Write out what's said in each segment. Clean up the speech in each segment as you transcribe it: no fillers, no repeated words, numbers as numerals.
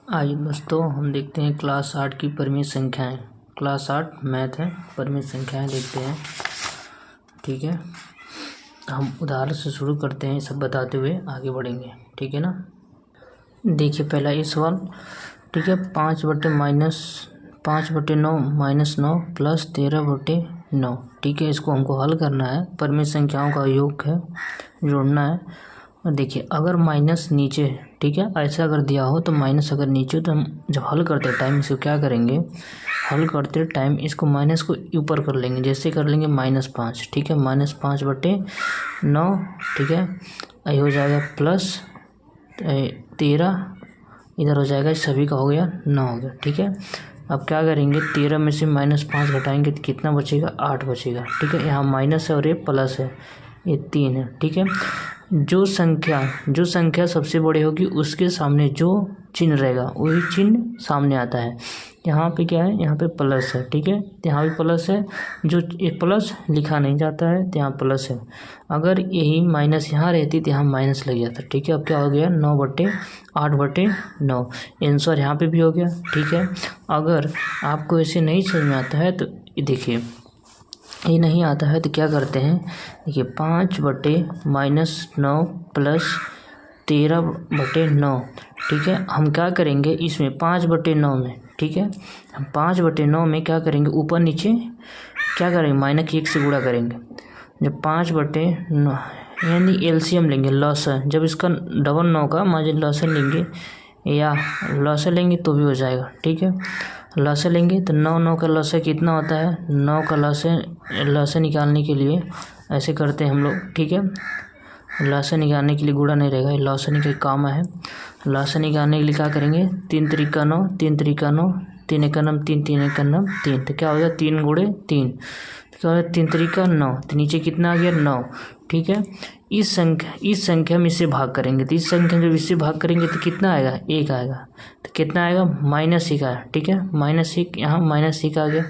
आइए दोस्तों, हम देखते हैं क्लास 8 की परिमित संख्याएं। क्लास 8 मैथ है, परिमित संख्याएं देखते हैं। ठीक है, हम उदाहरण से शुरू करते हैं, सब बताते हुए आगे बढ़ेंगे। ठीक है ना। देखिए पहला ये सवाल। ठीक है, 5/9 -9 प्लस 13/9। ठीक है, इसको हमको हल करना है। परिमित संख्याओं का योग है, जोड़ना है। और देखिए अगर माइनस नीचे, ठीक है, ऐसा अगर दिया हो तो माइनस अगर नीचे हो तो हम जब हल करते टाइम इसको क्या करेंगे, हल करते टाइम इसको माइनस को ऊपर कर लेंगे। जैसे कर लेंगे -5। ठीक है, -5/9। ठीक है, ये हो जाएगा प्लस 13, इधर हो जाएगा, सभी का हो गया 9 हो गया। ठीक है, अब क्या करेंगे, 13 में से -5 घटाएंगे तो कितना बचेगा, 8 बचेगा। ठीक है, यहाँ माइनस है और ये प्लस है, ये 3 है। ठीक है, जो संख्या सबसे बड़ी होगी उसके सामने जो चिन्ह रहेगा वही चिन्ह सामने आता है। यहाँ पे क्या है, यहाँ पे प्लस है। ठीक है, यहाँ भी प्लस है, जो एक प्लस लिखा नहीं जाता है तो यहाँ प्लस है। अगर यही माइनस यहाँ रहती तो यहाँ माइनस लग जाता। ठीक है, अब क्या हो गया, 9/8/9। आंसर यहाँ पे भी हो गया। ठीक है, अगर आपको ऐसे नहीं समझ में आता है तो देखिए, ये नहीं आता है तो क्या करते हैं, देखिए 5/-9 प्लस 13/9। ठीक है, हम क्या करेंगे इसमें 5/9 में, ठीक है, हम 5/9 में क्या करेंगे, ऊपर नीचे क्या करेंगे, -1 से गुणा करेंगे। जब 5/9 यानी एलसीएम लेंगे, लॉसन, जब इसका डबल 9 का माजे लॉसन लेंगे या लॉसन लेंगे तो भी हो जाएगा। ठीक है, लॉसन लेंगे तो 9 का लॉसन कितना होता है, 9 का लॉसन निकालने के लिए ऐसे करते हैं हम लोग। ठीक है, लॉसन निकालने के लिए गुणा नहीं रहेगा, लॉसन का काम है। लॉसन निकालने के लिए क्या करेंगे, 3 त्रिका 9, 3 त्रिका 9, 3 एका 9, 3 3 एका 9, 3, तो क्या हो गया 3 × 3, तो क्या हो गया 3 त्रिका 9, तो नीचे कितना आ गया 9। ठीक है, इस संख्या में इससे भाग करेंगे तो इस संख्या जब इससे भाग करेंगे तो कितना आएगा, 1 आएगा। तो कितना आएगा, -1 आया। ठीक है, -1, यहाँ -1 आ गया।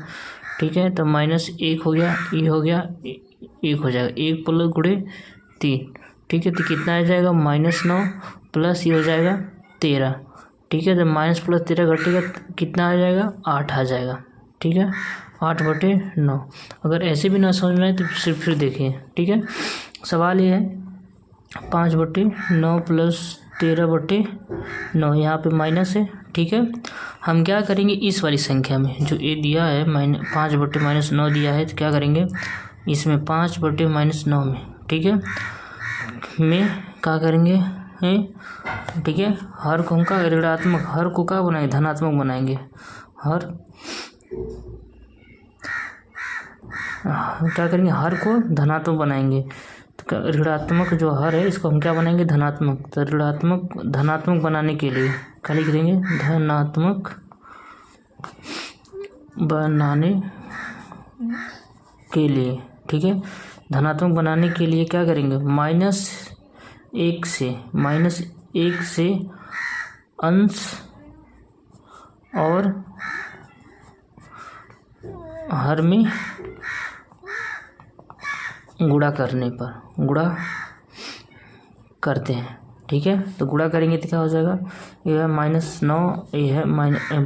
ठीक है, तो -1 हो गया, ये हो गया 1 हो जाएगा, 1 प्लस गुणे 3। ठीक है, तो कितना आ जाएगा, -9 प्लस ये हो जाएगा 13। ठीक है, तो माइनस प्लस 13 घटेगा कितना आ जाएगा, 8 आ जाएगा। ठीक है, 8/9। अगर ऐसे भी ना समझ में आए तो सिर्फ फिर देखिए। ठीक है, सवाल ये है 5/9 प्लस 13/9, यहाँ पे माइनस है। ठीक है, हम क्या करेंगे, इस वाली संख्या में जो ये दिया है 5/-9 दिया है, तो क्या करेंगे इसमें 5/-9 में, ठीक है, में क्या करेंगे हैं। ठीक है, हर को का ऋणात्मक, हर को क्या बनाएंगे, धनात्मक बनाएंगे। हर क्या करेंगे, हर को धनात्मक बनाएंगे। तो ऋणात्मक जो हर है इसको हम क्या बनाएंगे, धनात्मक। तो धनात्मक बनाने के लिए क्या लिख देंगे, धनात्मक बनाने के लिए। ठीक है, धनात्मक बनाने के लिए क्या करेंगे, -1 से अंश और हर में गुणा करने पर गुणा करते हैं। ठीक है, तो गुणा करेंगे तो क्या हो जाएगा, यह है -9, ये है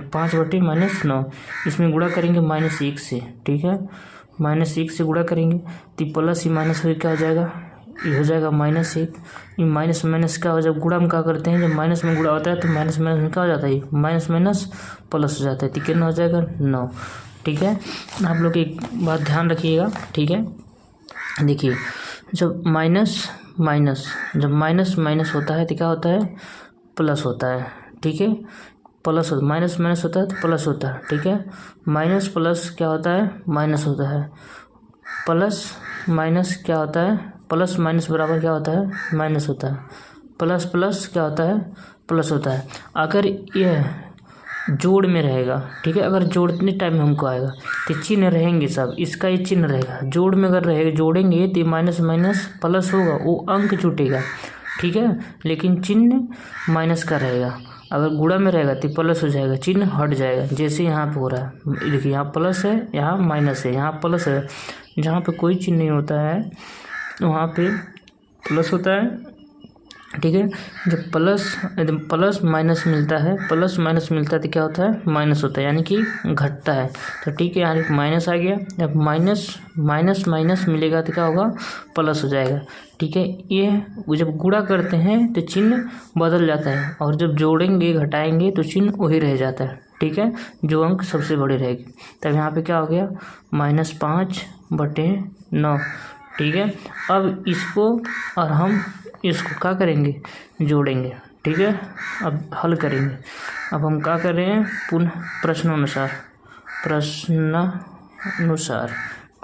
5/-9, इसमें गुणा करेंगे -1 से। ठीक है, -1 से गुणा करेंगे तो प्लस ही माइनस हो क्या हो जाएगा, ये हो जाएगा -1। ये माइनस क्या हो, जब गुणा हम क्या करते हैं, जब माइनस में गुणा होता है तो माइनस में क्या हो जाता है, माइनस प्लस हो जाता है, तो कितना हो जाएगा 9। ठीक है, आप लोग एक बात ध्यान रखिएगा। ठीक है, देखिए जब माइनस होता है तो क्या होता है, प्लस होता है। ठीक है, प्लस होता, माइनस होता है तो प्लस होता है। ठीक है, माइनस प्लस क्या होता है, माइनस होता है। प्लस माइनस क्या होता है, प्लस माइनस बराबर क्या होता है, माइनस होता है। प्लस प्लस क्या होता है, प्लस होता है। अगर यह जोड़ में रहेगा, ठीक है, अगर जोड़ने टाइम में हमको आएगा तो चिन्ह रहेंगे सब, इसका ये चिन्ह रहेगा। जोड़ में अगर रहेगा, जोड़ेंगे तो माइनस प्लस होगा, वो अंक छूटेगा। ठीक है, लेकिन चिन्ह माइनस का रहेगा। अगर गुणा में रहेगा तो प्लस हो जाएगा, चिन्ह हट जाएगा। जैसे यहाँ पे हो रहा है, देखिए यहाँ प्लस है, यहाँ माइनस है, यहाँ प्लस है। जहाँ पे कोई चिन्ह नहीं होता है वहाँ पे प्लस होता है, ठीक है। जब प्लस माइनस मिलता है, प्लस माइनस मिलता है तो क्या होता है, माइनस होता है, यानी कि घटता है। तो ठीक है, यहाँ एक माइनस आ गया। जब माइनस माइनस माइनस मिलेगा तो क्या होगा, प्लस हो जाएगा। ठीक है, ये जब गुणा करते हैं तो चिन्ह बदल जाता है, और जब जोड़ेंगे घटाएंगे तो चिन्ह वही रह जाता है। ठीक है, जो अंक सबसे बड़ी रहेगी। तब यहाँ पे क्या हो गया, -5/9। ठीक है, अब इसको और हम इसको क्या करेंगे, जोड़ेंगे। ठीक है, अब हल करेंगे। अब हम क्या कर रहे हैं, पुनः प्रश्नानुसार।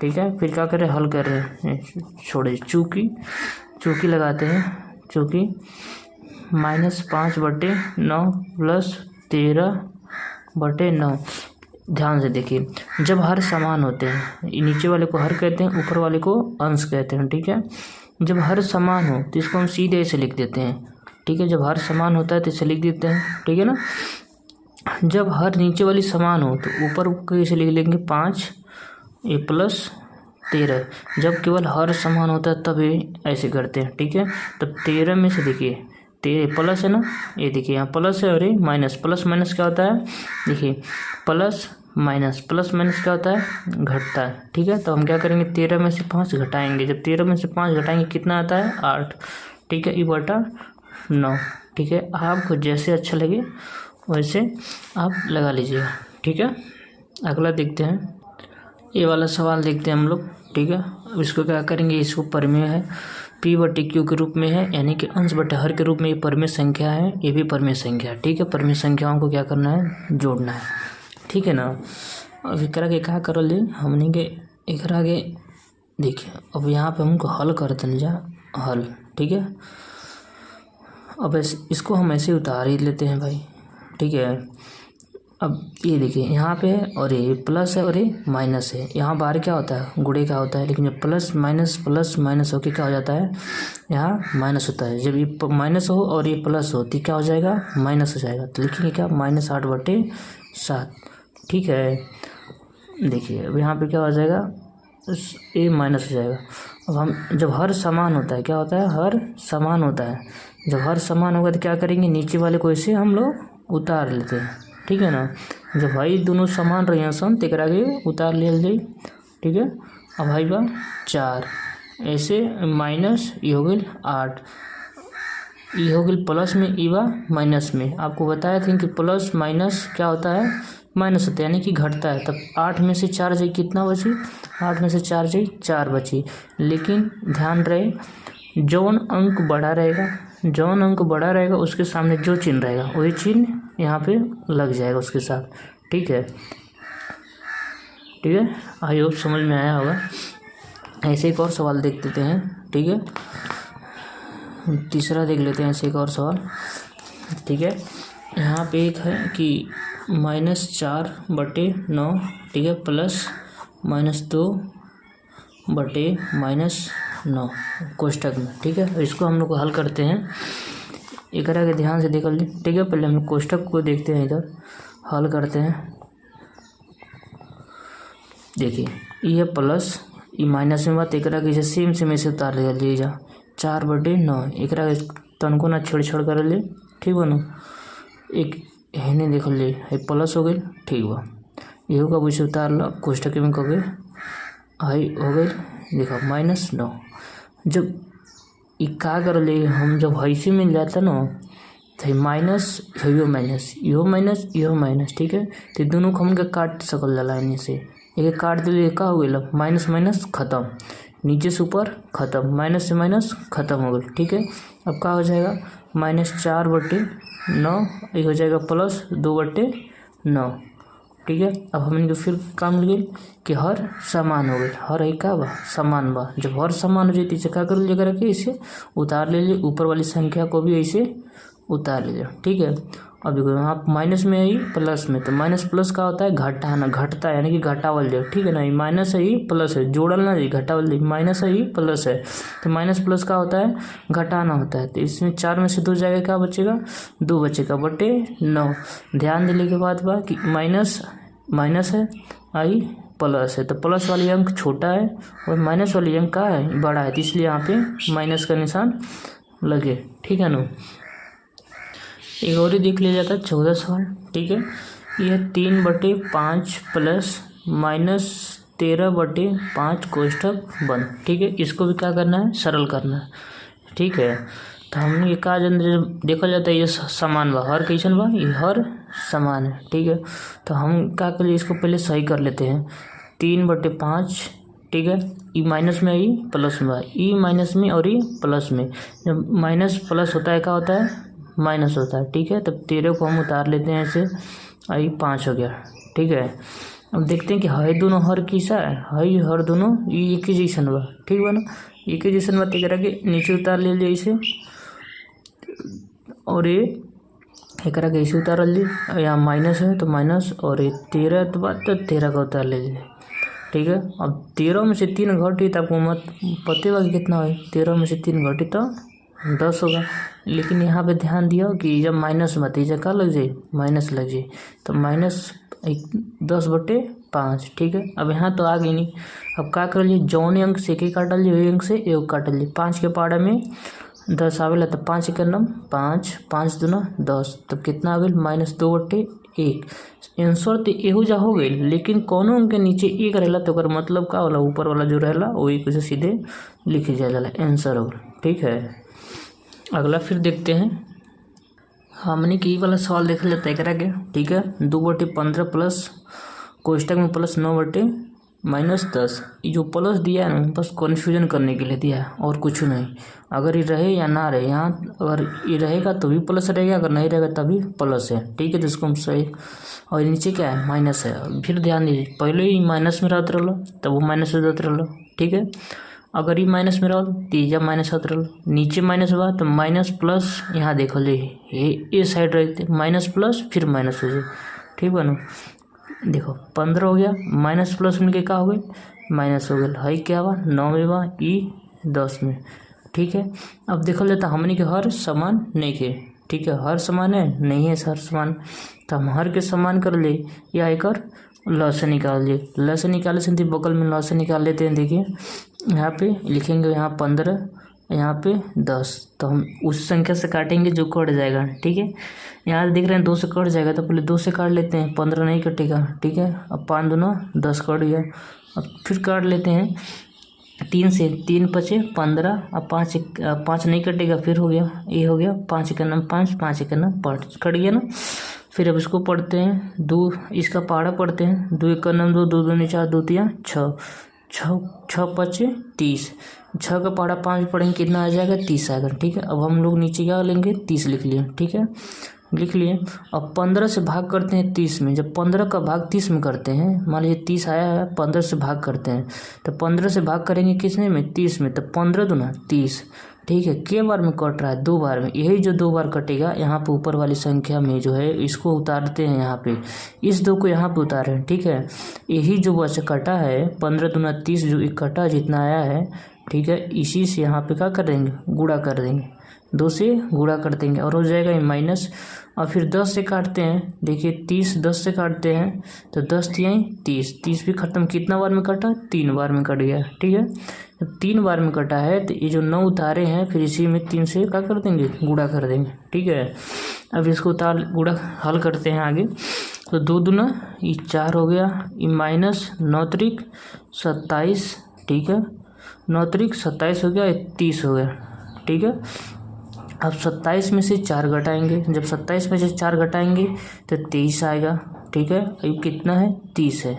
ठीक है, फिर क्या करें, हल कर रहे हैं। छोड़े चूँकि लगाते हैं, चूँकि -5/9 + 13/9। ध्यान से देखिए, जब हर समान होते हैं, नीचे वाले को हर कहते हैं, ऊपर वाले को अंश कहते हैं। ठीक है, जब हर समान हो तो इसको हम सीधे ऐसे लिख देते हैं। ठीक है, जब हर समान होता है तो इसे लिख देते हैं। ठीक है ना। जब हर नीचे वाली समान हो तो ऊपर को इसे लिख लेंगे 5 + 13। जब केवल हर समान होता है तब ये ऐसे करते हैं। ठीक है, तब 13 में से देखिए 13 प्लस है ना, ये देखिए यहाँ प्लस है और ये माइनस। प्लस माइनस क्या होता है, देखिए प्लस माइनस क्या होता है, घटता है। ठीक है, तो हम क्या करेंगे, 13 में से 5 घटाएंगे। जब 13 में से 5 घटाएंगे कितना आता है, 8। ठीक है, E/9। ठीक है, आपको जैसे अच्छा लगे वैसे आप लगा लीजिएगा। ठीक है, अगला देखते हैं, ये वाला सवाल देखते हैं हम लोग। ठीक है, अब इसको क्या करेंगे, इसको परिमेय है, P/Q के रूप में है, यानी कि अंश बटे हर के रूप में ये परिमेय संख्या है, ये भी परिमेय संख्या है। ठीक है, परिमेय संख्याओं को क्या करना है, जोड़ना है। ठीक है ना। अब एकरा के क्या करल जाए, हमने के एकरा के देखिए, अब यहाँ पे हमको हल कर दें जा, हल। ठीक है, अब इसको हम ऐसे उतार ही लेते हैं भाई। ठीक है, अब ये देखिए यहाँ पे है और ये प्लस है और ये माइनस है। यहाँ बाहर क्या होता है, गुणे का होता है, लेकिन जब प्लस माइनस होके क्या हो जाता है, यहाँ माइनस होता है। जब ये माइनस हो और ये प्लस हो तो क्या हो जाएगा, माइनस हो जाएगा। तो लिखेंगे क्या, -8/7। ठीक है, देखिए अब यहाँ पे क्या हो जाएगा, ये माइनस हो जाएगा। अब हम जब हर समान होता है, क्या होता है, हर समान होता है। जब हर समान होगा तो क्या करेंगे, नीचे वाले को ऐसे हम लोग उतार लेते हैं। ठीक है ना, जब भाई दोनों समान रही सन तो एकरा के उतार लिया जाए। ठीक है, अब भाई बा 4 ऐसे माइनस ये हो गई 8, ये हो गई प्लस में, ई बा माइनस में। आपको बताया था कि प्लस माइनस क्या होता है, माइनस होता है, यानी कि घटता है। तब 8 में से 4 जाए कितना बची, 8 में से 4 जाए 4 बची। लेकिन ध्यान रहे, जौन अंक बड़ा रहेगा उसके सामने जो चिन्ह रहेगा वही चिन्ह यहाँ पे लग जाएगा उसके साथ। ठीक है, आई होप समझ में आया होगा। ऐसे एक और सवाल देख लेते हैं। ठीक है, तीसरा देख लेते हैं, ऐसे एक और सवाल। ठीक है, यहाँ पे एक है कि -4/9। ठीक है, प्लस -2/-9 कोष्ठक में। ठीक है, इसको हम लोग हल करते हैं। एक के ध्यान से देख लीजिए। ठीक है, पहले हम लोग कोष्ठक को देखते हैं, इधर हल करते हैं। देखिए ये प्लस ये माइनस में बात, एक के सेम से उतार ले लीजिए 4/9। एक तनको ना छेड़छाड़ कर ले। ठीक बा ना, एक हेने देख ले प्लस हो गई। ठीक बा, ये होगा वैसे उतार लो, कोष्ठक में कह गए हाई हो गई। देखो -9। जब ये का कर ले, हम जब ऐसे मिल जाता ना तो माइनस यो माइनस। ठीक है, तो दोनों को हम काट सकल जाला, इन्हीं से एक काट दिले, का हो गया माइनस माइनस खत्म, नीचे से ऊपर खत्म, माइनस से माइनस खत्म हो गया। ठीक है, अब क्या हो जाएगा, -4/9, ये हो जाएगा +2/9। ठीक है, अब हमने फिर काम मिल गई कि हर समान हो गई, हर एक का बा समान बा। जब हर समान हो जाए तो क्या कर लीजिएगा, कि इसे उतार लीजिए, ऊपर वाली संख्या को भी ऐसे उतार लीजिए। ठीक है, अब देखो यहाँ माइनस में है प्लस में, तो माइनस प्लस का होता है घटाना, घटता है, यानी कि घटावल जाए। ठीक है ना, ये माइनस है, ये प्लस है, जोड़ल ना जाए, घटावल जाए। माइनस है, ये प्लस है, तो माइनस प्लस का होता है घटाना होता है। तो इसमें 4 में से 2 जाएगा, क्या बचेगा, 2 बचेगा /9। ध्यान देने के बाद बा कि माइनस है, आई प्लस है, तो प्लस वाली अंक छोटा है और माइनस वाली अंक का है बड़ा है, तो इसलिए यहाँ पे माइनस का निशान लगे, ठीक है ना। एक और ही देख लिया जाता है 14 सवाल, ठीक है। यह 3/5 प्लस -13/5 कोष्ठक बंद, ठीक है। इसको भी क्या करना है, सरल करना है, ठीक है। तो हमने ये कहा देखा जाता है ये समान बा, हर कैसन बा, ये हर समान है, ठीक है। तो हम क्या करिए, इसको पहले सही कर लेते हैं। 3/5, ठीक है। ई माइनस में, ई प्लस में, ई माइनस में और ई प्लस में। जब माइनस प्लस होता है क्या होता है, माइनस होता है, ठीक है। तब 13 को हम उतार लेते हैं ऐसे, आई 5 हो गया, ठीक है। अब देखते हैं कि है दोनों हर किसा है, हर दोनों ये एक ही जैसन बा, ठीक बा ना। एक ही जैसन बा तो एकरा के नीचे उतार ले लिए इसे, और ये एकरा के ऐसे उतार लिए। यहाँ माइनस है तो माइनस, और ये 13 तो बात, तो 13 का उतार ले लिए, ठीक है। अब 13 में से 3 घटी तो आपको मत पते बा कि कितना है, 13 में से 3 घटी तो 10 होगा। लेकिन यहाँ पे ध्यान दिया कि जब माइनस मत जब क्या लग जाए, माइनस लग जाए, तो -10/5, ठीक है। अब यहाँ तो आ गई नहीं। अब क्या कर लिए, जौन अंक से एक काट लिए, वही अंक से एक काट लिए। 5 के पाड़ा में 10 आवेला, तो 5 के नम 5, 5 दूना 10, तब कितना आवेल, -2/1। आंसर तो एहू जा हो गई, लेकिन कोनो अंक के नीचे एक रहेला तो ओकर मतलब का होला, ऊपर वाला जो रहेला वही कुछ सीधे लिख जाला, आंसर हो, ठीक है। अगला फिर देखते हैं, हमने कि वाला सवाल देख लेते हैं, ठीक है। 2/15 प्लस कोष्टक में प्लस 9/-10। ये जो प्लस दिया है ना, बस कन्फ्यूजन करने के लिए दिया है और कुछ नहीं। अगर ये रहे या ना रहे, यहाँ अगर ये रहेगा तो भी प्लस रहेगा, अगर नहीं रहेगा तभी प्लस है, ठीक है। जिसको हम सही, और नीचे क्या है, माइनस है। फिर ध्यान दीजिए, पहले ही माइनस में रहते रहो तब वो माइनस में रहते रहो, ठीक है। अगर ये माइनस में रहो तो जब माइनस रहते रहो, नीचे माइनस हुआ तो माइनस प्लस, यहाँ देखो ले ये साइड रहते माइनस प्लस फिर माइनस हो जाए, ठीक है ना। देखो 15 हो गया, माइनस प्लस में क्या हो गई, माइनस हो गया, है क्या हुआ 9 में बा, ई 10 में, ठीक है। अब देखो लेता हमने के हर समान नहीं के, ठीक है। हर समान है नहीं है हर समान, तो हम हर के समान कर ले, या एक ल से निकाल लिए। ल से निकाले से बगल में ल से निकाल लेते हैं। देखिए यहाँ पे लिखेंगे, यहाँ 15, यहाँ पे 10, तो हम उस संख्या से काटेंगे जो कट जाएगा, ठीक है। यहाँ देख रहे हैं 2 से कट जाएगा, तो पहले 2 से काट लेते हैं, 15 नहीं कटेगा, ठीक है। अब 5 दूना 10 कट गया। अब फिर काट लेते हैं 3 से, 3 5 15, अब 5 नहीं कटेगा, फिर हो गया, ये हो गया 5 का नाम 5, 5 का नाम 5, कट गया ना। फिर अब इसको पढ़ते हैं, 2 इसका पहाड़ा पढ़ते हैं, 2 का नाम 2, 2 दूनी 4, 2 तिया 6, 6 5 30, 6 का पहाड़ा 5 पढ़ेंगे, कितना आ जाएगा 30 आएगा, ठीक है। अब हम लोग नीचे क्या लेंगे, 30 लिख लिए, ठीक है, लिख लिए। अब 15 से भाग करते हैं 30 में। जब 15 का भाग 30 में करते हैं, मान लीजिए 30 आया है, 15 से भाग करते हैं, तो 15 से भाग करेंगे किसने में, 30 में, तो 15 दूना 30, ठीक है। के बार में कट रहा है, 2 बार में, यही जो 2 बार कटेगा यहाँ पे ऊपर वाली संख्या में जो है, इसको उतारते हैं यहाँ पे, इस 2 को यहाँ पे उतारे हैं, ठीक है। यही जो बचा कटा है 15 दूना 30, जो एक कटा जितना आया है, ठीक है, इसी से यहाँ पे क्या कर देंगे, गुणा कर देंगे, 2 से गुणा कर देंगे और हो जाएगा ये माइनस। और फिर 10 से काटते हैं, देखिए 30 10 से काटते हैं तो 10 यहीं 30, 30 भी खत्म, कितना बार में कटा, 3 बार में कट गया, ठीक है। जब 3 बार में कटा है तो ये जो 9 उतारे हैं, फिर इसी में 3 से क्या कर देंगे, गुणा कर देंगे, ठीक है। अब इसको उतार गुणा हल करते हैं आगे, तो 2 दूना ये 4 हो गया, ये माइनस 9 त्रिक 27, ठीक है, 9 त्रिक 27 हो गया, 30 हो गया, ठीक है। अब 27 में से 4 घटाएंगे, जब 27 में से 4 घटाएंगे तो 23 आएगा, ठीक है। ये कितना है, 30 है,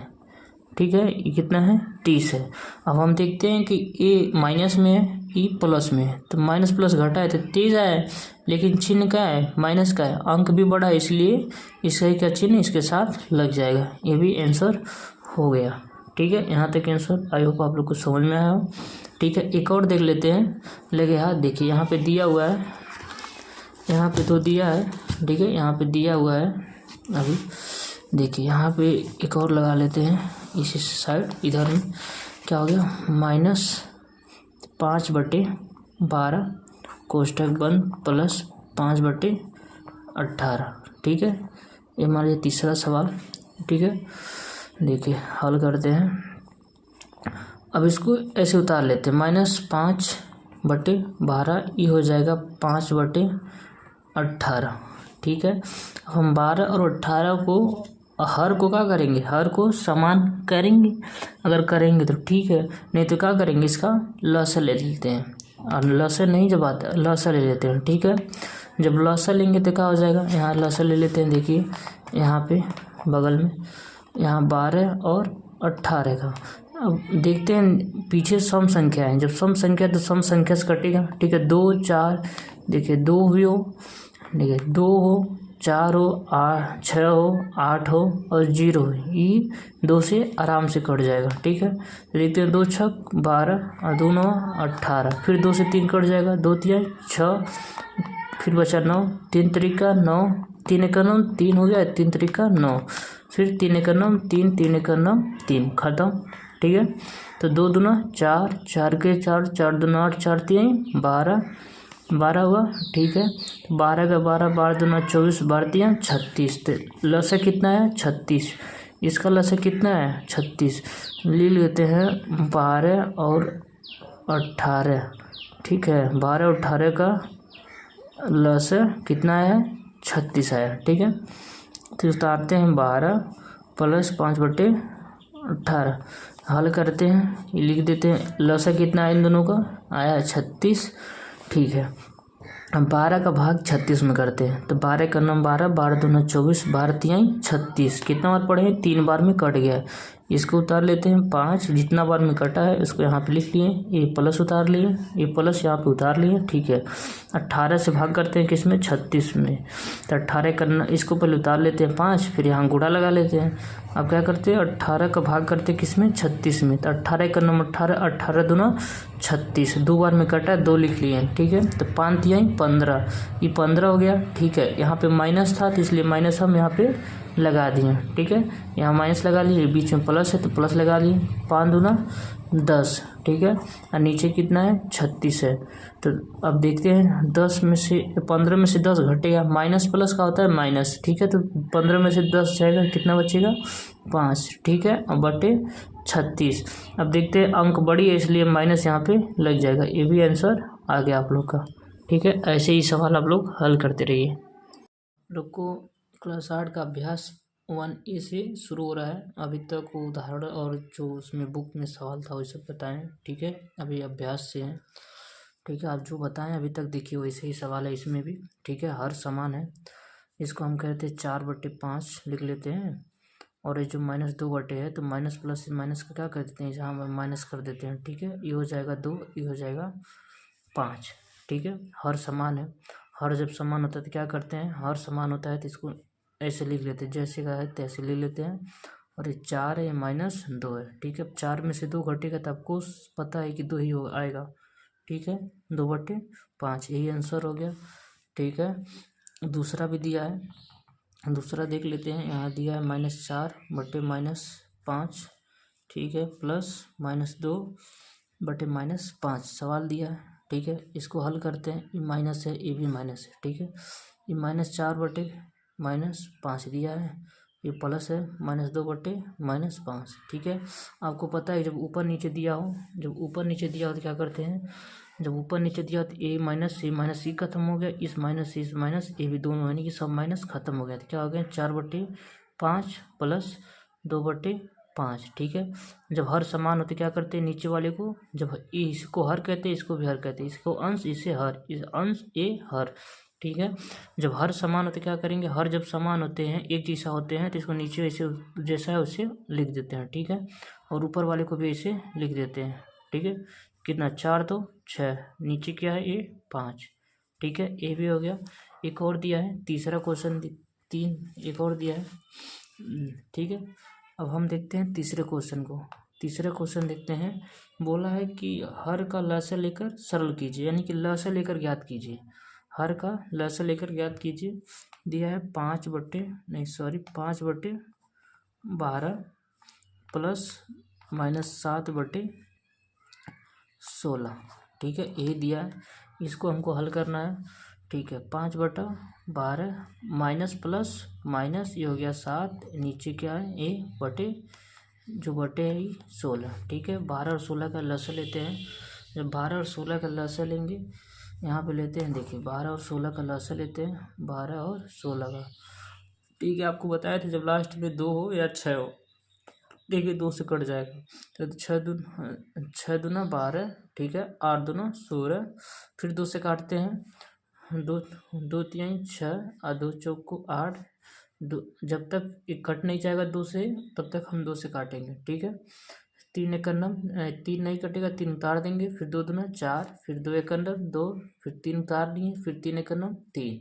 ठीक है, ये कितना है, 30 है। अब हम देखते हैं कि ये माइनस में है, ये प्लस में है, तो माइनस प्लस घटा है तो 30 आया है, लेकिन चिन्ह क्या है, माइनस का है, अंक भी बड़ा है, इसलिए इसका क्या चिन्ह इसके साथ लग जाएगा। ये भी आंसर हो गया, ठीक है। यहाँ तक आंसर, आई होप आप लोग को समझ में आया हो, ठीक है। एक और देख लेते हैं, लगे हाथ, देखिए यहाँ पे दिया हुआ है, यहाँ पे तो दिया है, ठीक है, यहाँ पे दिया हुआ है। अभी देखिए यहाँ पे एक और लगा लेते हैं, इस साइड इधर में क्या हो गया, -5/12 कोष्ठक बंद प्लस 5/18, ठीक है। ये मान लीजिए तीसरा सवाल, ठीक है। देखिए हल करते हैं, अब इसको ऐसे उतार लेते हैं, -5 बटे 12, ये हो जाएगा 5/18। ठीक है, हम 12 और 18 को हर को क्या करेंगे, हर को समान करेंगे। अगर करेंगे तो ठीक है, नहीं तो क्या करेंगे, इसका लसागु ले लेते हैं। और लसागु नहीं जब आता, लसागु ले लेते हैं। ठीक है, जब लसागु लेंगे तो क्या हो जाएगा, यहाँ लसागु ले लेते हैं। देखिए यहाँ पे बगल में, यहाँ 12 और 18 का। अब देखते हैं पीछे सम संख्या है, जब सम संख्या तो सम संख्या से कटेगा। ठीक है, 2 4, देखिए 2 भी हो, देखिए 2 हो, 4 हो, 6 हो, 8 हो और 0 हो, ये 2 से आराम से कट जाएगा। ठीक है, देखते हैं 2 छक 12 और 2 9 18, फिर 2 से 3 कट जाएगा, 2 3 6, फिर बचा 9, 3 त्रिका 9, 3 एका 9, 3 हो गया, 3 त्रिका 9, फिर 3 एका 9 3, 3 एका 9 3, खत्म। ठीक है, तो 2 दूना 4, 4 के 4, 4 दूना 8, 4 3 12, 12 हुआ। ठीक है, 12 का 12, 12 दूना 24, 12 3 36। तो लसागु कितना है, 36। इसका लसागु कितना है, 36। ले लेते हैं 12 और 18। ठीक है, 12 और 18 का लसागु कितना है, 36 आया। ठीक है, तो उतारते हैं 12 प्लस 5/18, हल करते हैं, ये लिख देते हैं। लसागु कितना है इन दोनों का, आया 36। ठीक है, अब 12 का भाग 36 में करते हैं, तो 12 का नाम 12, 12 दूना 24, 12 3 36। कितना बार पढ़े हैं, 3 बार में कट गया है। इसको उतार लेते हैं 5, जितना बार में कटा है उसको यहाँ पे लिख लिए, ये प्लस उतार लिए, ये प्लस यहाँ पे उतार लिए। ठीक है, 18 से भाग करते हैं किसमें, 36 में, तो 18 करना, इसको पहले उतार लेते हैं 5, फिर यहाँ गुणा लगा लेते हैं। अब क्या करते हैं, 18 का भाग करते हैं किसमें, 36 में, तो 18 का नाम 18, 18 दूना 36, 2 बार में कटा है, 2 लिख लिए। ठीक है, तो 5 3 15, ये 15 हो गया। ठीक है, यहाँ पे माइनस था तो इसलिए माइनस हम यहाँ पे लगा दिए। ठीक है, यहाँ माइनस लगा लिए, बीच में प्लस है तो प्लस लगा लिए, 5 दूना 10। ठीक है, और नीचे कितना है, 36 है। तो अब देखते हैं 10 में से 15 में से 10 घटेगा, माइनस प्लस का होता है माइनस। ठीक है, तो 15 में से 10 जाएगा, कितना बचेगा, 5। ठीक है, और बटे 36। अब देखते हैं अंक बड़ी है इसलिए माइनस यहाँ पे लग जाएगा। ये भी आंसर आ गया आप लोग का। ठीक है, ऐसे ही सवाल आप लोग हल करते रहिए। लोग को क्लास 8 का अभ्यास 1A से शुरू हो रहा है। अभी तक उदाहरण और जो उसमें बुक में सवाल था वही सब बताएं। ठीक है, अभी अभ्यास से हैं। ठीक है, आप जो बताएं अभी तक देखिए वैसे ही सवाल है इसमें भी। ठीक है, हर समान है। इसको हम कहते हैं 4/5 लिख लेते हैं। और ये जो -2 है तो माइनस प्लस माइनस का क्या कर देते हैं, जहाँ माइनस कर देते हैं। ठीक है, ये हो जाएगा 2, ये हो जाएगा 5। ठीक है, हर समान है। हर जब समान होता है तो क्या करते हैं, हर समान होता है तो इसको ऐसे लिख लेते हैं, जैसे का है तैसे लिख लेते हैं। और ये 4 है, -2 है। ठीक है, 4 में से 2 घटेगा तो आपको पता है कि 2 ही आएगा। ठीक है, 2/5, यही आंसर हो गया। ठीक है, दूसरा भी दिया है, दूसरा देख लेते हैं। यहाँ दिया है -4/-5। ठीक है, प्लस -2/-5 सवाल दिया है। ठीक है, इसको हल करते हैं। ये माइनस है, ये भी माइनस है। ठीक है, ये -4/-5 दिया है, ये प्लस है -2/-5। ठीक है, आपको पता है जब ऊपर नीचे दिया हो, जब ऊपर नीचे दिया हो तो क्या करते हैं, जब ऊपर नीचे दिया तो ए माइनस ये खत्म हो गया, इस माइनस से इस माइनस ये भी दोनों यानी कि सब माइनस खत्म हो गया। तो क्या हो गया, 4/5 प्लस 2/5। ठीक है, जब हर समान होते क्या करते हैं, नीचे वाले को जब इसको हर कहते हैं, इसको भी हर कहते हैं, इसको अंश इसे हर, इस अंश ए हर। ठीक है, जब हर समान होते क्या करेंगे, हर जब समान होते हैं एक जैसा होते हैं तो इसको नीचे ऐसे जैसा है उससे लिख देते हैं। ठीक है, और ऊपर वाले को भी ऐसे लिख देते हैं। ठीक है, कितना, 4 तो 6, नीचे क्या है, ये 5। ठीक है, ये भी हो गया। एक और दिया है, तीसरा क्वेश्चन 3, एक और दिया है। ठीक है, अब हम देखते हैं तीसरे क्वेश्चन को। तीसरे क्वेश्चन देखते हैं, बोला है कि हर का लसागु लेकर सरल कीजिए, यानी कि लसागु लेकर ज्ञात कीजिए। हर का लसागु लेकर ज्ञात कीजिए। दिया है 5/12 प्लस -7/16। ठीक है, ये दिया है, इसको हमको हल करना है। ठीक है, 5/12 माइनस प्लस माइनस, ये हो गया 7, नीचे क्या है, ए बटे जो बटे है 16। ठीक है, 12 और 16 का लसागु लेते हैं जब 12 और 16 का लसा लेंगे, यहाँ पे लेते हैं, देखिए 12 और 16 का लसा लेते हैं, 12 और 16 का, ठीक है। आपको बताया था जब लास्ट में 2 हो या 6 हो, देखिए 2 से कट जाएगा, तो 6 दूना 12, ठीक है, 8 दूना 16, फिर 2 से काटते हैं, 2 2 3 6 और 2 चौक को 8, दो, जब तक एक कट नहीं जाएगा 2 से तब तक हम 2 से काटेंगे, ठीक है। 3 एक नम 3 नहीं कटेगा, 3 उतार देंगे, फिर 2 दूना 4, फिर 2 एक नम 2, फिर 3 उतार लिए, फिर 3 एक नम 3,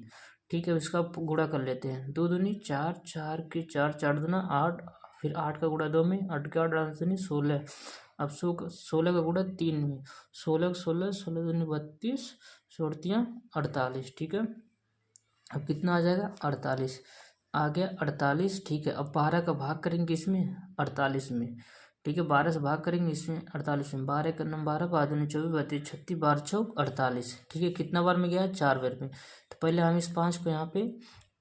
ठीक है। इसका गुणा कर लेते हैं, 2 दूनी 4, 4 के 4, 4 दूना 8, फिर 8 का गुणा 2 में, 8 के 8 डांस दूनी 16, अब 16 का गुणा 3 में, 16 16, 16 दूनी 32, 16 48, ठीक है। अब कितना आ जाएगा 48, आ गया 48, ठीक है। अब 12 का भाग करेंगे इसमें 48 में, ठीक है, 12 से भाग करेंगे इसमें 48 में, 12 का नंबर 12, 12 दूनी 24, 32 36, 12 चौक 48, ठीक है। कितना बार में गया है 4 बार में, तो पहले हम इस 5 को यहाँ पे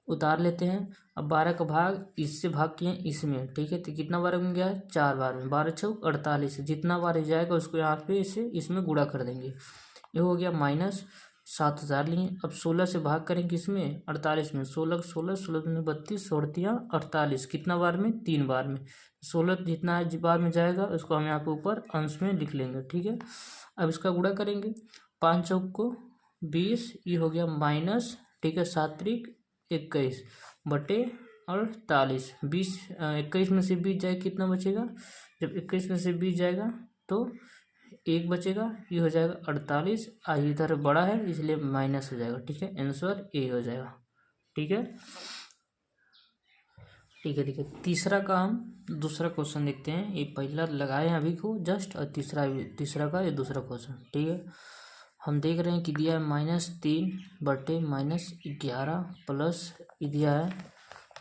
उतार लेते हैं। अब 12 का भाग इससे भाग किए इसमें, ठीक है, तो कितना बार में गया है 4 बार में, 12 चौक 48, जितना बार जाएगा उसको यहाँ पे इसे इसमें गुणा कर देंगे, ये हो गया माइनस 7000 लिए। अब 16 से भाग करेंगे इसमें 48 में, 16 16, 16 दूनी 32, 16 48, कितना बार में 3 बार में, 16 जितना बार में जाएगा उसको हम यहाँ पे ऊपर अंश में लिख लेंगे, ठीक है। अब इसका गुणा करेंगे, 5 चौक को 20, ये हो गया माइनस, ठीक है, 7 त्रिक 21 बटे 48, 20 21 में से 20 जाएगा कितना बचेगा, जब 21 में से 20 जाएगा तो 1 बचेगा, ये हो जाएगा 48, इधर बड़ा है इसलिए माइनस हो जाएगा, ठीक है, आंसर ए हो जाएगा, ठीक है। ठीक है, ठीक है, तीसरा का हम दूसरा क्वेश्चन देखते हैं, ये पहला लगाए हैं अभी को जस्ट, और तीसरा का ये दूसरा क्वेश्चन, ठीक है। हम देख रहे हैं कि दिया है -3 बटे -11 प्लस ये दिया है,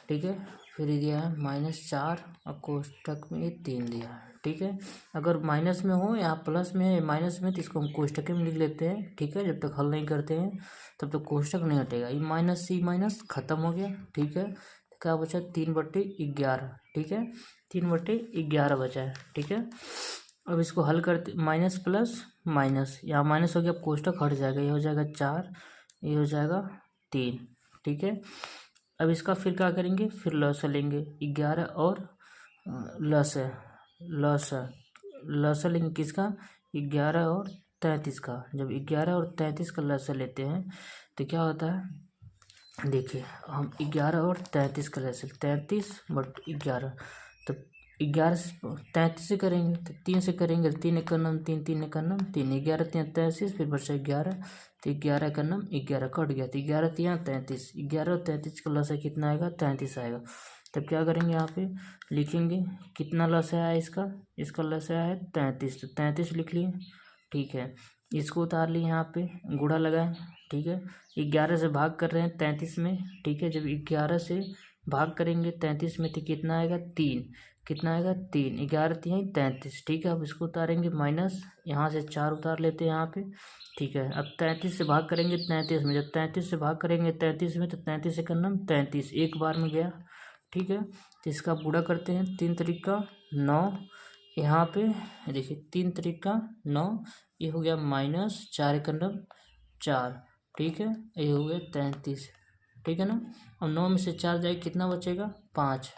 ठीक है, फिर ये दिया है -4 और कोष्टक में ये 3 दिया है, ठीक है। अगर माइनस में हो या प्लस में है माइनस में तो इसको हम कोष्टक में लिख लेते हैं, ठीक है। जब तक हल नहीं करते हैं तब तक कोष्टक नहीं हटेगा, ये माइनस सी माइनस खत्म हो गया, ठीक है। क्या बचा 3/11, ठीक है, 3/11 बचा है, ठीक है। अब इसको हल करते, माइनस प्लस माइनस, यहाँ माइनस हो गया, कोष्टक हट जाएगा, ये हो जाएगा 4, ये हो जाएगा 3, ठीक है। अब इसका फिर क्या करेंगे, फिर लसा लेंगे 11 और लसा लेंगे किसका, 11 और 33 का। जब 11 और 33 का लसा लेते हैं तो क्या होता है, देखिए हम 11 और 33 का लसा, 33/11, तो 11 से 33 से करेंगे तो 3 से करेंगे, 3 एक नम 3, 3 एक नम 3, 11 3 33, फिर बचा 11, तो 11 का नम 11 कट गया, तो 11 3 33, 11 और 33 का लसा कितना आएगा 33 आएगा। तब क्या करेंगे, यहाँ पे लिखेंगे कितना लसा है इसका लसा है 33, तो 33 लिख लिए, ठीक है। इसको उतार लिए, यहाँ पे गुणा लगाएं, ठीक है, 11 से भाग कर रहे हैं 33 में, ठीक है। जब 11 से भाग करेंगे 33 में तो कितना आएगा 3, कितना आएगा 3, 11 3 33, ठीक है। अब इसको उतारेंगे माइनस, यहाँ से 4 उतार लेते हैं यहाँ पे, ठीक है। अब 33 से भाग करेंगे 33 में, जब 33 से भाग करेंगे 33 में तो 33 से करना 33 एक बार में गया, ठीक है। तो इसका गुणा करते हैं, 3 त्रिका 9, यहाँ पे देखिए 3 त्रिका 9, ये हो गया -4 एक नम 4, ठीक है, ये हो गया 33, ठीक है ना। अब 9 में से 4 जाए कितना बचेगा 5,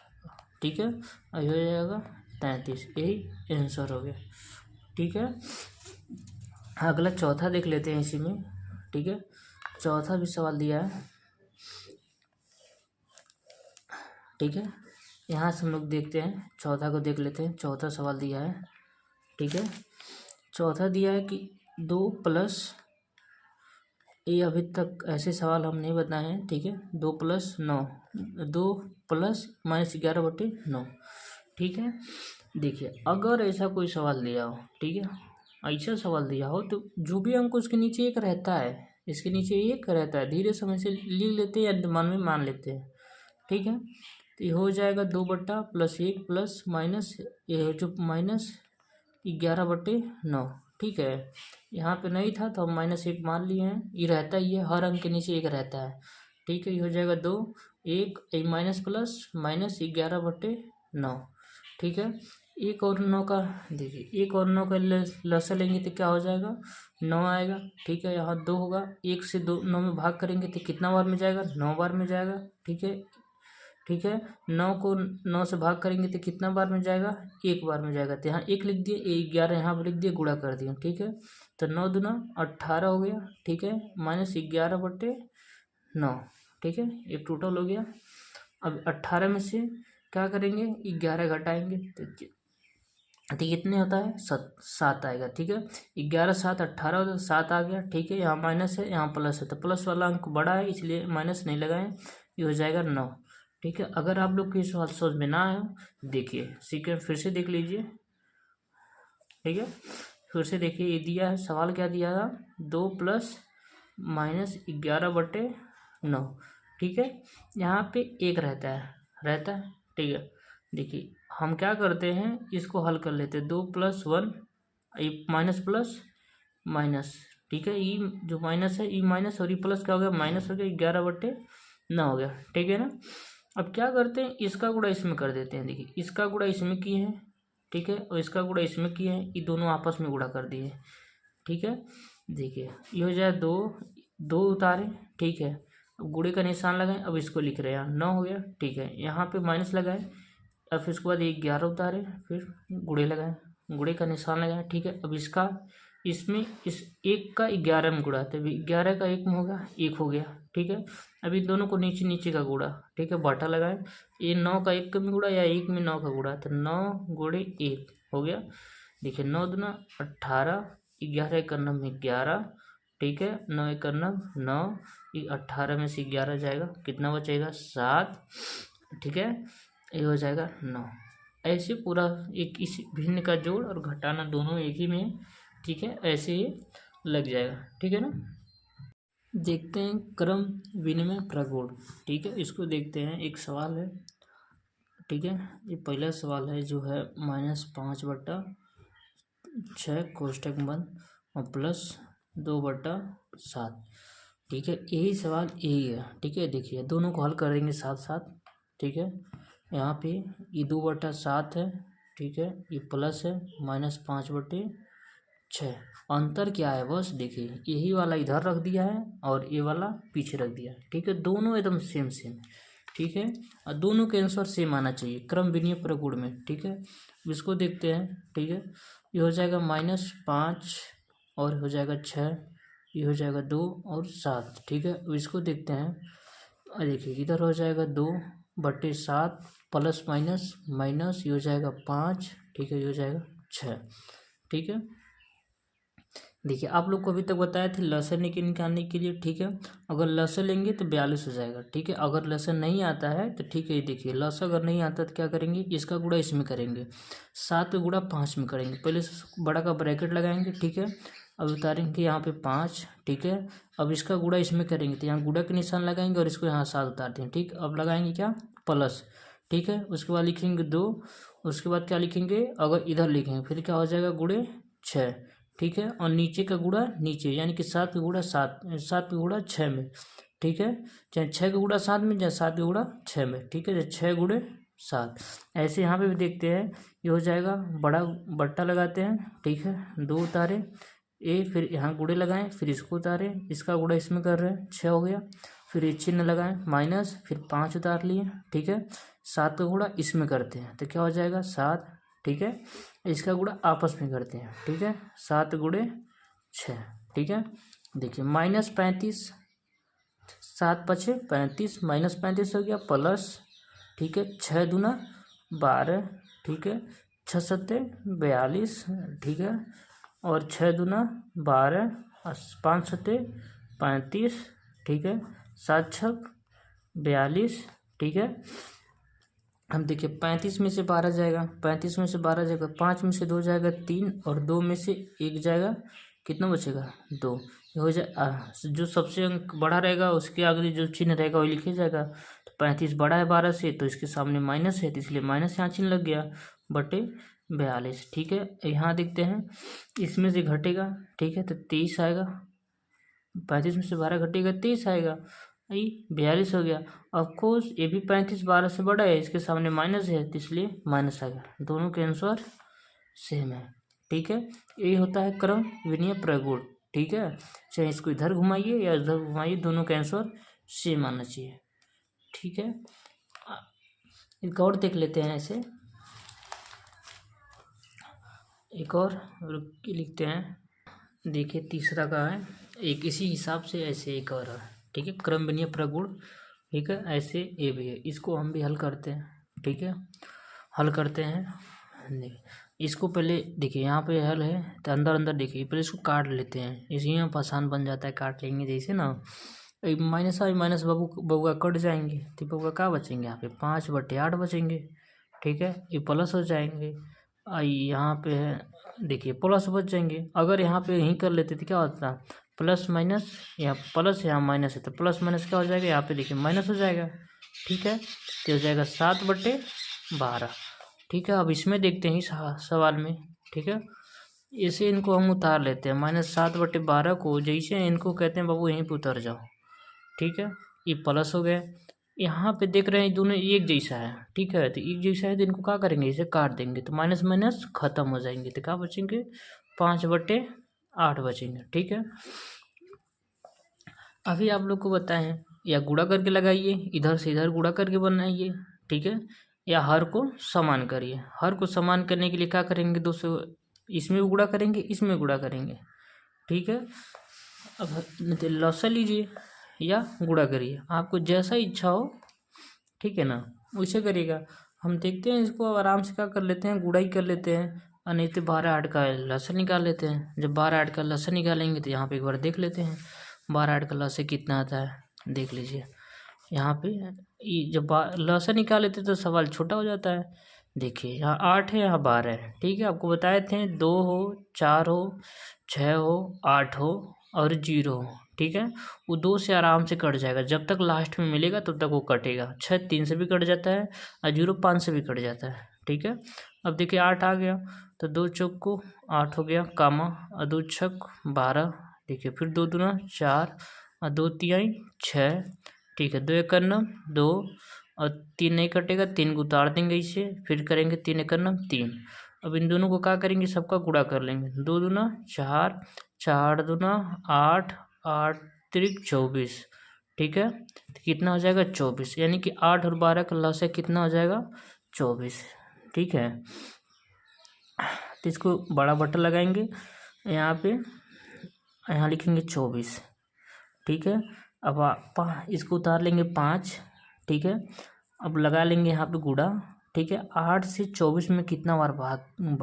ठीक है, ये हो जाएगा 33, यही आंसर हो गया, ठीक है। अगला चौथा देख लेते हैं इसी में, ठीक है। चौथा भी सवाल दिया है, ठीक है। यहाँ से हम लोग देखते हैं, चौथा को देख लेते हैं, चौथा सवाल दिया है, ठीक है। चौथा दिया है कि 2 प्लस, ये अभी तक ऐसे सवाल हम नहीं बताए हैं, ठीक है, 2 प्लस 9, 2 प्लस -11/9, ठीक है। देखिए अगर ऐसा कोई सवाल दिया हो, ठीक है, ऐसा सवाल दिया हो तो जो भी अंक उसके नीचे एक रहता है, इसके नीचे एक रहता है, धीरे समय से लिख लेते हैं या दिमाग में मान लेते हैं, ठीक है। तो ये हो जाएगा 2/+1 प्लस माइनस, ये जो -11/9, ठीक है। यहाँ पे नहीं था तो हम -1 मान लिए हैं, ये रहता ही है, हर अंक के नीचे एक रहता है, ठीक है। ये हो जाएगा 2 1 माइनस प्लस -11/9, ठीक है। एक और 9 का देखिए, एक और 9 का लसा लेंगे तो क्या हो जाएगा, 9 आएगा। ठीक है, यहाँ 2 होगा, 1 से 9 में भाग करेंगे तो कितना बार में जाएगा, 9 बार में जाएगा। ठीक है, ठीक है, 9 को 9 से भाग करेंगे तो कितना बार में जाएगा, 1 बार में जाएगा। तो यहाँ 1 लिख दिए, 11 यहाँ पर लिख दिए, गुणा कर दिए। ठीक है, तो 9 दूना 18 हो गया। ठीक है, -11/9। ठीक है, ये टोटल हो गया। अब 18 में से क्या करेंगे, 11 घटाएंगे तो कितने होता है, 7 आएगा। ठीक है, 11 7 18 होता है, 7 आ गया। ठीक है, यहाँ माइनस है, यहाँ प्लस है, तो प्लस वाला अंक बड़ा है इसलिए माइनस नहीं लगाएं, ये हो जाएगा 9। ठीक है, अगर आप लोग की सवाल समझ में ना आए देखिए सीक्वेंस फिर से देख लीजिए। ठीक है, फिर से देखिए, ये दिया है सवाल, क्या दिया था, 2 + -11/9। ठीक है, यहाँ पे 1 रहता है। ठीक है, देखिए हम क्या करते हैं, इसको हल कर लेते हैं, 2 + 1 माइनस प्लस माइनस। ठीक है, ई जो माइनस है, ई माइनस और ई प्लस क्या हो गया, माइनस हो गया, 11/9 हो गया। ठीक है ना, अब क्या करते हैं, इसका गुणा इसमें कर देते हैं। देखिए इसका गुणा इसमें किए हैं, ठीक है, और इसका गुणा इसमें किए हैं, ये दोनों आपस में गुणा कर दिए। ठीक है, देखिए ये हो जाए 2 उतारे। ठीक है, अब गुणे का निशान लगाएं, अब इसको लिख रहे हैं, 9 हो गया। ठीक है, यहाँ पे माइनस लगाएं, अब फिर उसके बाद 11 उतारे, फिर गुणे लगाएं, गुणे का निशान लगाएं। ठीक है, अब इसका इसमें इस 1 का 11 में गुणा, तो 11 का 1 में होगा, 1 हो गया। ठीक है, अभी दोनों को नीचे नीचे का गुणा। ठीक है, बाटा लगाएं, ये 9 का 1 में गुणा या 1 में 9 का गुणा, तो 9 गुणे 1 हो गया। देखिए 9 दूना 18, 11 का 9 में 11। ठीक है, 9 का 9, ये 18 में से 11 जाएगा, कितना बचेगा, 7। ठीक है, ये हो जाएगा 9। ऐसे पूरा एक इस भिन्न का जोड़ और घटाना दोनों एक ही में है। ठीक है, ऐसे ही लग जाएगा। ठीक है ना, देखते हैं क्रम विनिमय प्रगुण। ठीक है, इसको देखते हैं, एक सवाल है। ठीक है, ये पहला सवाल है जो है -5/6 कोष्टक बंद और +2/7। ठीक है, यही सवाल यही है। ठीक है, देखिए दोनों को हल करेंगे साथ साथ। ठीक है, यहाँ पे ये 2/7 है। ठीक है, ये प्लस है, -5/6। अंतर क्या है, बस देखिए यही वाला इधर रख दिया है और ये वाला पीछे रख दिया है। ठीक है, दोनों एकदम सेम। ठीक है, और दोनों के आंसर सेम आना चाहिए क्रम विनिमय प्रगुण में। ठीक है, इसको देखते हैं। ठीक है, ये हो जाएगा -5 और हो जाएगा 6, ये हो जाएगा 2 और 7। ठीक है, इसको देखते हैं, देखिए इधर हो जाएगा 2/7 प्लस माइनस माइनस, ये हो जाएगा 5। ठीक है, ये हो जाएगा 6। ठीक है, देखिए आप लोग को अभी तक बताया था लसन निकालने के लिए। ठीक है, अगर लसन लेंगे तो 42 हो जाएगा। ठीक है, अगर लसन नहीं आता है तो ठीक है, देखिए लसन अगर नहीं आता तो क्या करेंगे, इसका गुणा इसमें करेंगे, 7 का गुणा 5 में करेंगे। पहले बड़ा का ब्रैकेट लगाएंगे। ठीक है, अब उतारेंगे यहाँ पे 5। ठीक है, अब इसका गुणा इसमें करेंगे तो यहाँ गुणा के निशान लगाएंगे और इसको यहाँ 7 उतार देंगे। ठीक, अब लगाएंगे क्या, प्लस। ठीक है, उसके बाद लिखेंगे 2, उसके बाद क्या लिखेंगे, अगर इधर लिखेंगे फिर क्या हो जाएगा, गुणे 6। ठीक है, और नीचे का गुणा नीचे, यानी कि 7 का गुणा 7 का गुणा 6 में। ठीक है, चाहे 6 का गुणा 7 में, चाहे 7 का गुणा 6 में। ठीक है, 6 गुणे 7। ऐसे यहाँ पे भी देखते हैं, ये हो जाएगा, बड़ा बट्टा लगाते हैं। ठीक है, 2 उतारे, फिर यहाँ गुणे लगाएं, फिर इसको उतारे, इसका गुणा इसमें कर रहे हैं, 6 हो गया। फिर ये चिन्ह लगाएं माइनस, फिर 5 उतार लिए। ठीक है, 7 का गुणा इसमें करते हैं तो क्या हो जाएगा, 7। ठीक है, इसका गुणा आपस में करते हैं। ठीक है, 7 गुणे 6। ठीक है, देखिए -35, 7 × 5 = 35, -35 हो गया प्लस। ठीक है, 6 दूना 12। ठीक है, 6 7 42। ठीक है, और 6 दूना 12 और 5 7 35। ठीक है, 7 6 42। ठीक है, हम देखिए 35 में से 12 जाएगा, 35 में से 12 जाएगा, 5 में से 2 जाएगा 3 और 2 में से 1 जाएगा, कितना बचेगा, 2। ये हो जाए, जो सबसे अंक बड़ा रहेगा उसके आगे जो चिन्ह रहेगा वही लिखे जाएगा। तो 35 बड़ा है 12 से, तो इसके सामने माइनस है, तो इसलिए माइनस यहाँ चिन्ह लग गया, बटे 42। ठीक है, यहाँ देखते हैं, इसमें से घटेगा। ठीक है, तो 23 आएगा, 35 में से 12 घटेगा 23 आएगा। ये 42 हो गया। ऑफकोर्स ये भी 35 12 से बड़ा है, इसके सामने माइनस है तो इसलिए माइनस आ गया। दोनों के आंसर सेम है। ठीक है, यही होता है क्रम विनीय प्रगुण। ठीक है, चाहे इसको इधर घुमाइए या इधर घुमाइए, दोनों के आंसर सेम आना चाहिए। ठीक है, एक और देख लेते हैं ऐसे, एक और लिखते हैं। देखिए तीसरा का है एक इसी हिसाब से ऐसे एक और है। ठीक है, क्रम विनीय प्रगुण। ठीक है, ऐसे ये भी है, इसको हम भी हल करते हैं। ठीक है, हल करते हैं। इसको पहले देखिए, यहाँ पे हल है तो अंदर अंदर देखिए, पहले इसको काट लेते हैं, इसी में आसान बन जाता है। काट लेंगे जैसे ना, माइनस आई माइनस बबुआ कट जाएंगे तो बबुआ क्या बचेंगे, यहाँ पे 5/8 बचेंगे। ठीक है, ये प्लस हो जाएंगे। यहाँ पे है देखिए प्लस बच जाएंगे। अगर यहाँ पे यहीं कर लेते तो क्या होता, प्लस माइनस, यहाँ प्लस यहाँ माइनस है तो प्लस माइनस क्या हो जाएगा, यहाँ पे देखिए माइनस हो जाएगा। ठीक है, तो हो जाएगा 7/12। ठीक है, अब इसमें देखते हैं इस सवाल में। ठीक है, ऐसे इनको हम उतार लेते हैं, -7/12 को जैसे इनको कहते हैं बाबू यहीं पर उतर जाओ। ठीक है, ये प्लस हो गया। यहाँ पे देख रहे हैं दोनों एक जैसा है। ठीक है, तो एक जैसा है तो इनको क्या करेंगे, इसे काट देंगे तो माइनस माइनस खत्म हो जाएंगे, तो क्या बचेंगे 5/8 बचेंगे। ठीक है, अभी आप लोग को बताएं, या गुणा करके लगाइए, इधर से इधर गुणा करके बनाइए। ठीक है, या हर को समान करिए। हर को समान करने के लिए क्या करेंगे, 200 इसमें भी गुणा करेंगे, इसमें गुणा करेंगे। ठीक है, अब लसा लीजिए या गुणा करिए, आपको जैसा इच्छा हो। ठीक है ना, वैसे करिएगा। हम देखते हैं इसको, आराम से क्या कर लेते हैं, गुणा ही कर लेते हैं, और नहीं तो 12/8 का लसा निकाल लेते हैं। जब 12/8 का लसा निकालेंगे तो यहाँ पे एक बार देख लेते हैं 12/8 का लसा कितना आता है। देख लीजिए यहाँ पे, ये जब लसा निकाल लेते तो सवाल छोटा हो जाता है। देखिए यहाँ 8 है, यहाँ 12 है। ठीक है, आपको बताए थे 2 हो, 4 हो, 6 हो, 8 हो और 0 हो। ठीक है, वो 2 से आराम से कट जाएगा, जब तक लास्ट में मिलेगा तब तक वो कटेगा। 6 3 से भी कट जाता है और 0 5 से भी कट जाता है। ठीक है, अब देखिए 8 आ गया तो 2 चौक को 8 हो गया, कामा, और 2 छक 12। देखिए फिर 2 दूना 4 और 2 तिहाई 6। ठीक है, 2 1 2 और 3 नहीं कटेगा, 3 को उतार देंगे इसे, फिर करेंगे 3 1 3। अब इन दोनों को क्या करेंगे, सबका गुणा कर लेंगे। 2 दूना 4, 4 दूना 8, 8 त्रिक 24। ठीक है, तो कितना हो जाएगा 24, यानी कि 8 और 12 का लसा कितना हो जाएगा 24। ठीक है, तो इसको बड़ा बटन लगाएंगे यहाँ पे, यहाँ लिखेंगे 24। ठीक है, अब इसको उतार लेंगे 5। ठीक है, अब लगा लेंगे यहाँ पे गुणा। ठीक है, 8 से 24 में कितना बार भाग,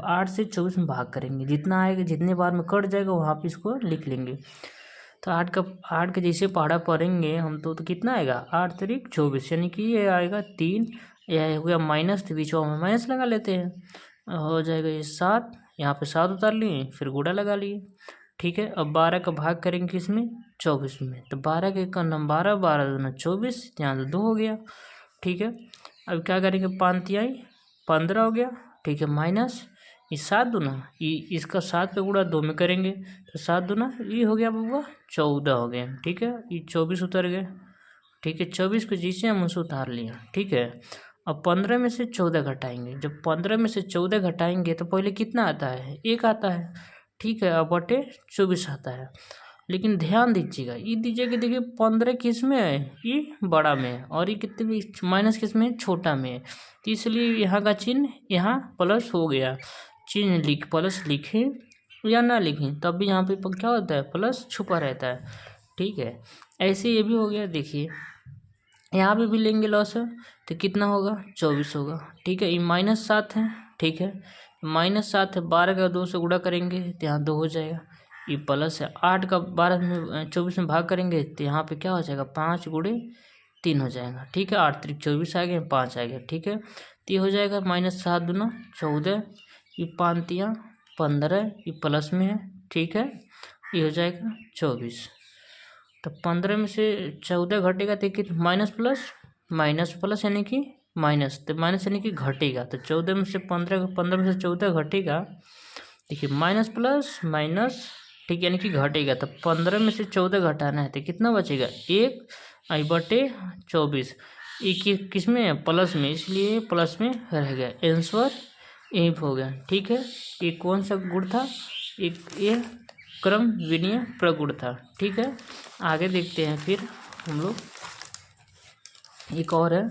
8 से 24 में भाग करेंगे, जितना आएगा जितने बार में कट जाएगा वहाँ पे इसको लिख लेंगे। तो 8 के जैसे पहाड़ा पढ़ेंगे हम तो कितना आएगा, 8 त्रिक 24, यानी कि ये आएगा 3। यह हो गया माइनस, तो बीचों में माइनस लगा लेते हैं, हो जाएगा ये 7। यहाँ पे 7 उतार लिए, फिर गुणा लगा लिए। ठीक है, अब 12 का भाग करेंगे किसमें, 24 में, तो 12 के का नम 12, 12 दूना 24, यहाँ तो 2 हो गया। ठीक है, अब क्या करेंगे, 5 तिहाई 15 हो गया। ठीक है, माइनस ये 7 दूना, ये इसका 7 का गुणा 2 में करेंगे तो 7 दूना ये हो गया बबुआ 14 हो गया। ठीक है, ये 24 उतर गए। ठीक है, 24 को जिसे हम उसे उतार लिया। ठीक है, अब 15 में से 14 घटाएंगे, जब 15 में से 14 घटाएंगे तो पहले कितना आता है, 1 आता है। ठीक है, अब बटे 24 आता है। लेकिन ध्यान दीजिएगा, ये दीजिए कि देखिए 15 किस में है, ये बड़ा में है, और ये कितने में, माइनस किस में, छोटा में है। तो इसलिए यहाँ का चिन्ह यहाँ प्लस हो गया। चिन्ह प्लस लिखें या ना लिखें तब भी यहाँ पे क्या होता है, प्लस छुपा रहता है। ठीक है, ऐसे ये भी हो गया। देखिए यहाँ पे भी लेंगे लॉस तो कितना होगा, 24 होगा। ठीक है, ये -7 है। ठीक है, -7 है, 12 का 2 से गुणा करेंगे तो यहाँ 2 हो जाएगा। ये प्लस है, 8 का 12 में 24 में भाग करेंगे तो यहाँ पे क्या हो जाएगा, 5 गुणे 3 हो जाएगा। ठीक है, 8 त्रिक 24 आ गया, 5 आ गया। ठीक है, तो ये हो जाएगा -7 दूना 14, ये 5 तिया 15, ये प्लस में है। ठीक है, ये हो जाएगा 24। तो 15 में से 14 घटेगा तो कितना, माइनस प्लस यानी कि माइनस, तो माइनस यानी कि घटेगा। तो 14 में से 15 में से 14 घटेगा। देखिए माइनस प्लस माइनस, ठीक यानी कि घटेगा। तो 15 में से 14 घटाना है तो कितना बचेगा, 1, आई बटे 24। ये किस में है? प्लस में, इसलिए प्लस में रह गया। आंसर यही हो गया। ठीक है, ये कौन सा गुण था? ये क्रम विनीय प्रगुण था। ठीक है, आगे देखते हैं फिर हम लोग। एक और है